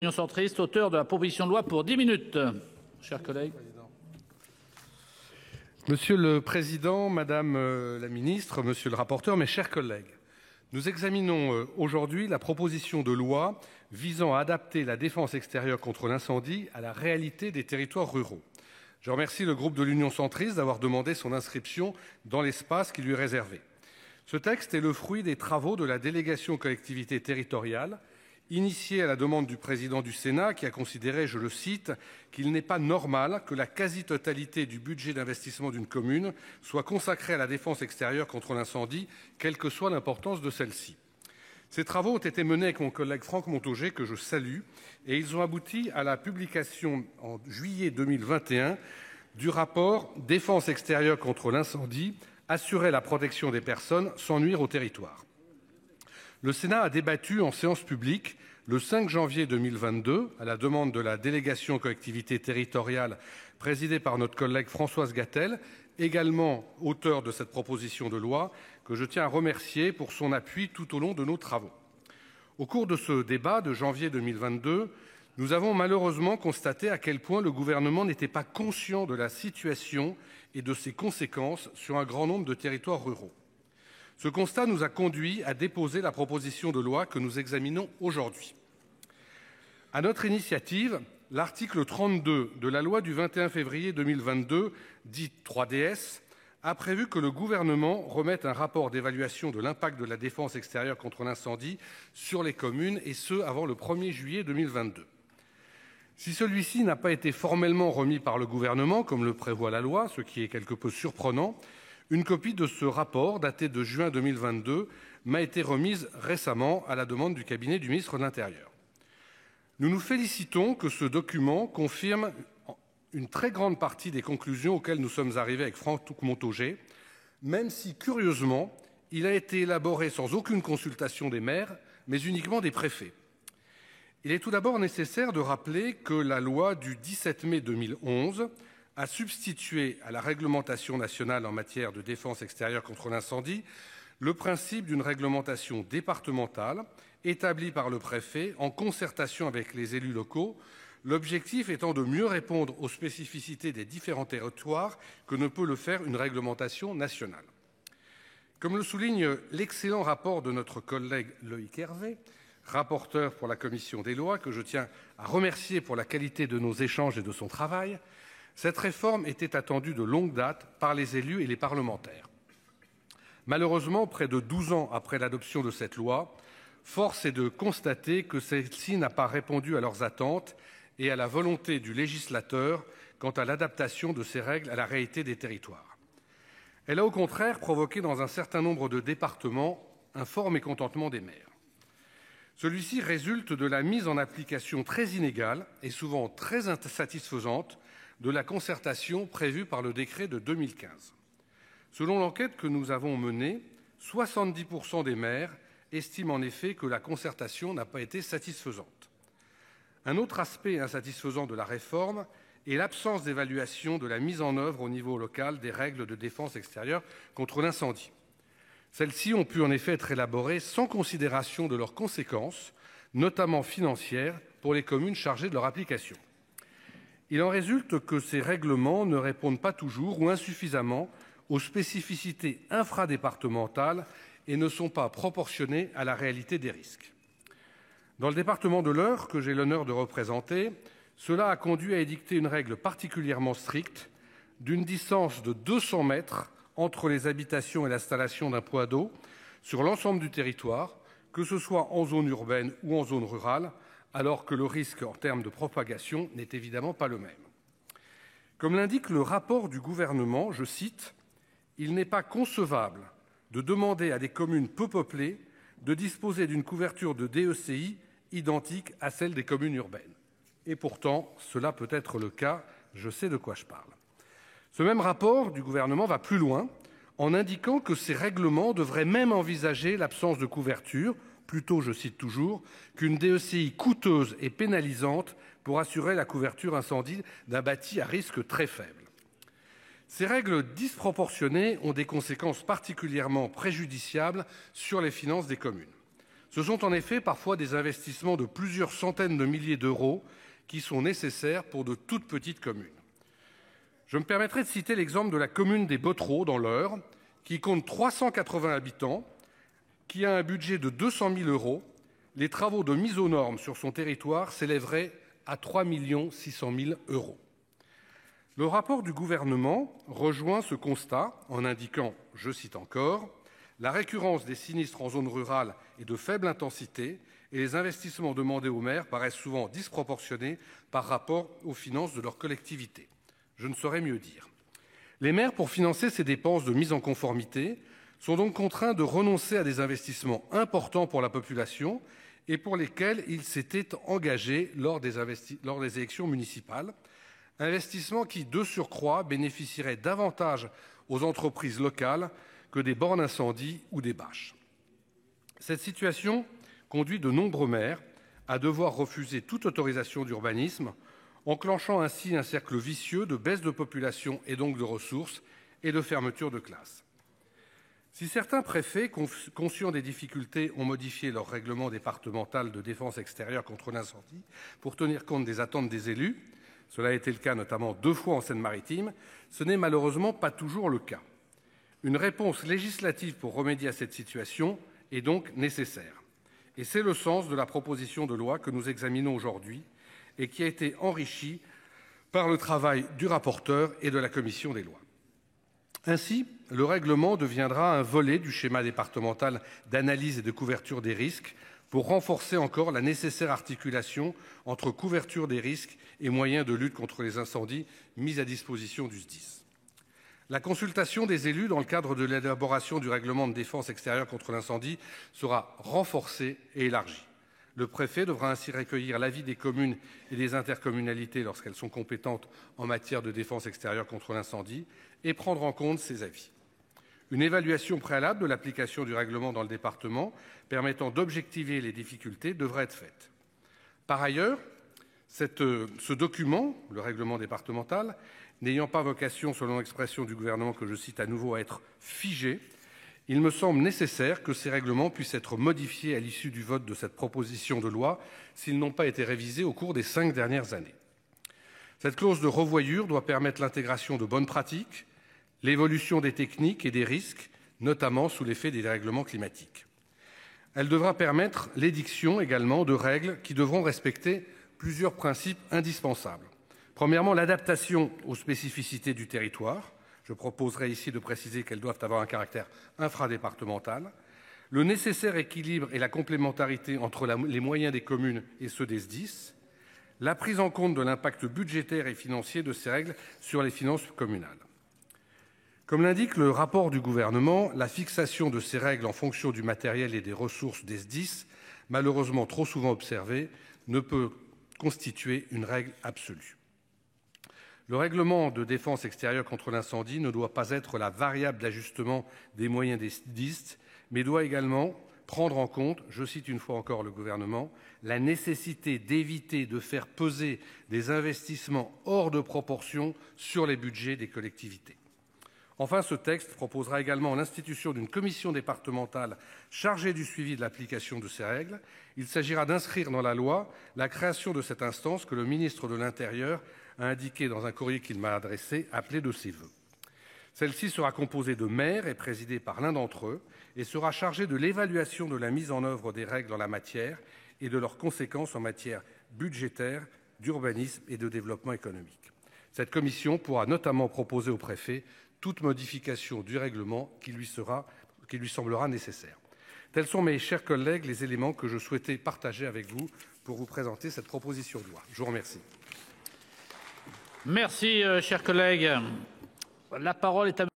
Union centriste, auteur de la proposition de loi pour 10 minutes. Chers collègues. Monsieur le Président, Madame la Ministre, Monsieur le rapporteur, mes chers collègues, nous examinons aujourd'hui la proposition de loi visant à adapter la défense extérieure contre l'incendie à la réalité des territoires ruraux. Je remercie le groupe de l'Union centriste d'avoir demandé son inscription dans l'espace qui lui est réservé. Ce texte est le fruit des travaux de la délégation aux collectivités territoriales, initiée à la demande du président du Sénat qui a considéré, je le cite, qu'il n'est pas normal que la quasi-totalité du budget d'investissement d'une commune soit consacrée à la défense extérieure contre l'incendie, quelle que soit l'importance de celle-ci. Ces travaux ont été menés avec mon collègue Franck Montaugé, que je salue, et ils ont abouti à la publication en juillet 2021 du rapport « Défense extérieure contre l'incendie, assurer la protection des personnes sans nuire au territoire ». Le Sénat a débattu en séance publique le 5 janvier 2022, à la demande de la délégation aux collectivités territoriales présidée par notre collègue Françoise Gatel, également auteur de cette proposition de loi, que je tiens à remercier pour son appui tout au long de nos travaux. Au cours de ce débat de janvier 2022, nous avons malheureusement constaté à quel point le gouvernement n'était pas conscient de la situation et de ses conséquences sur un grand nombre de territoires ruraux. Ce constat nous a conduits à déposer la proposition de loi que nous examinons aujourd'hui. À notre initiative, l'article 32 de la loi du 21 février 2022, dite 3DS, a prévu que le gouvernement remette un rapport d'évaluation de l'impact de la défense extérieure contre l'incendie sur les communes, et ce avant le 1er juillet 2022. Si celui-ci n'a pas été formellement remis par le gouvernement, comme le prévoit la loi, ce qui est quelque peu surprenant, une copie de ce rapport, daté de juin 2022, m'a été remise récemment à la demande du cabinet du ministre de l'Intérieur. Nous nous félicitons que ce document confirme une très grande partie des conclusions auxquelles nous sommes arrivés avec Franck Montaugé, même si, curieusement, il a été élaboré sans aucune consultation des maires, mais uniquement des préfets. Il est tout d'abord nécessaire de rappeler que la loi du 17 mai 2011 a substitué à la réglementation nationale en matière de défense extérieure contre l'incendie le principe d'une réglementation départementale établie par le préfet en concertation avec les élus locaux, l'objectif étant de mieux répondre aux spécificités des différents territoires que ne peut le faire une réglementation nationale. Comme le souligne l'excellent rapport de notre collègue Loïc Hervé, rapporteur pour la commission des lois, que je tiens à remercier pour la qualité de nos échanges et de son travail, cette réforme était attendue de longue date par les élus et les parlementaires. Malheureusement, près de 12 ans après l'adoption de cette loi, force est de constater que celle-ci n'a pas répondu à leurs attentes et à la volonté du législateur quant à l'adaptation de ces règles à la réalité des territoires. Elle a au contraire provoqué dans un certain nombre de départements un fort mécontentement des maires. Celui-ci résulte de la mise en application très inégale et souvent très insatisfaisante de la concertation prévue par le décret de 2015. Selon l'enquête que nous avons menée, 70% des maires estiment en effet que la concertation n'a pas été satisfaisante. Un autre aspect insatisfaisant de la réforme est l'absence d'évaluation de la mise en œuvre au niveau local des règles de défense extérieure contre l'incendie. Celles-ci ont pu en effet être élaborées sans considération de leurs conséquences, notamment financières, pour les communes chargées de leur application. Il en résulte que ces règlements ne répondent pas toujours ou insuffisamment aux spécificités infradépartementales et ne sont pas proportionnés à la réalité des risques. Dans le département de l'Eure, que j'ai l'honneur de représenter, cela a conduit à édicter une règle particulièrement stricte d'une distance de 200 mètres entre les habitations et l'installation d'un point d'eau sur l'ensemble du territoire, que ce soit en zone urbaine ou en zone rurale, alors que le risque en termes de propagation n'est évidemment pas le même. Comme l'indique le rapport du gouvernement, je cite, « Il n'est pas concevable de demander à des communes peu peuplées de disposer d'une couverture de DECI identique à celle des communes urbaines. » Et pourtant, cela peut être le cas, je sais de quoi je parle. Ce même rapport du gouvernement va plus loin en indiquant que ces règlements devraient même envisager l'absence de couverture, plutôt, je cite toujours, qu'une DECI coûteuse et pénalisante pour assurer la couverture incendie d'un bâti à risque très faible. Ces règles disproportionnées ont des conséquences particulièrement préjudiciables sur les finances des communes. Ce sont en effet parfois des investissements de plusieurs centaines de milliers d'euros qui sont nécessaires pour de toutes petites communes. Je me permettrai de citer l'exemple de la commune des Bottereaux dans l'Eure, qui compte 380 habitants, qui a un budget de 200 000 euros. Les travaux de mise aux normes sur son territoire s'élèveraient à 3 600 000 euros. Le rapport du gouvernement rejoint ce constat en indiquant, je cite encore, « La récurrence des sinistres en zone rurale est de faible intensité et les investissements demandés aux maires paraissent souvent disproportionnés par rapport aux finances de leur collectivité. » Je ne saurais mieux dire. Les maires, pour financer ces dépenses de mise en conformité, sont donc contraints de renoncer à des investissements importants pour la population et pour lesquels ils s'étaient engagés lors des élections municipales. Investissements qui, de surcroît, bénéficieraient davantage aux entreprises locales que des bornes incendie ou des bâches. Cette situation conduit de nombreux maires à devoir refuser toute autorisation d'urbanisme, enclenchant ainsi un cercle vicieux de baisse de population et donc de ressources et de fermeture de classes. Si certains préfets, conscients des difficultés, ont modifié leur règlement départemental de défense extérieure contre l'incendie pour tenir compte des attentes des élus, cela a été le cas notamment 2 fois en Seine-Maritime, ce n'est malheureusement pas toujours le cas. Une réponse législative pour remédier à cette situation est donc nécessaire. Et c'est le sens de la proposition de loi que nous examinons aujourd'hui et qui a été enrichie par le travail du rapporteur et de la commission des lois. Ainsi, le règlement deviendra un volet du schéma départemental d'analyse et de couverture des risques pour renforcer encore la nécessaire articulation entre couverture des risques et moyens de lutte contre les incendies mis à disposition du SDIS. La consultation des élus dans le cadre de l'élaboration du règlement de défense extérieure contre l'incendie sera renforcée et élargie. Le préfet devra ainsi recueillir l'avis des communes et des intercommunalités lorsqu'elles sont compétentes en matière de défense extérieure contre l'incendie et prendre en compte ces avis. Une évaluation préalable de l'application du règlement dans le département permettant d'objectiver les difficultés devra être faite. Par ailleurs, ce document, le règlement départemental, n'ayant pas vocation, selon l'expression du gouvernement que je cite à nouveau, à être figé, il me semble nécessaire que ces règlements puissent être modifiés à l'issue du vote de cette proposition de loi s'ils n'ont pas été révisés au cours des 5 dernières années. Cette clause de revoyure doit permettre l'intégration de bonnes pratiques, l'évolution des techniques et des risques, notamment sous l'effet des dérèglements climatiques. Elle devra permettre l'édiction également de règles qui devront respecter plusieurs principes indispensables. Premièrement, l'adaptation aux spécificités du territoire. Je proposerai ici de préciser qu'elles doivent avoir un caractère infradépartemental. Le nécessaire équilibre et la complémentarité entre les moyens des communes et ceux des SDIS. La prise en compte de l'impact budgétaire et financier de ces règles sur les finances communales. Comme l'indique le rapport du gouvernement, la fixation de ces règles en fonction du matériel et des ressources des SDIS, malheureusement trop souvent observée, ne peut constituer une règle absolue. Le règlement de défense extérieure contre l'incendie ne doit pas être la variable d'ajustement des moyens des SDIS, mais doit également prendre en compte, je cite une fois encore le gouvernement, la nécessité d'éviter de faire peser des investissements hors de proportion sur les budgets des collectivités. Enfin, ce texte proposera également l'institution d'une commission départementale chargée du suivi de l'application de ces règles. Il s'agira d'inscrire dans la loi la création de cette instance que le ministre de l'Intérieur a indiqué dans un courrier qu'il m'a adressé, appelé de ses vœux. Celle-ci sera composée de maires et présidée par l'un d'entre eux et sera chargée de l'évaluation de la mise en œuvre des règles en la matière et de leurs conséquences en matière budgétaire, d'urbanisme et de développement économique. Cette commission pourra notamment proposer au préfet toute modification du règlement qui lui semblera nécessaire. Tels sont, mes chers collègues, les éléments que je souhaitais partager avec vous pour vous présenter cette proposition de loi. Je vous remercie. Merci, chers collègues. La parole est à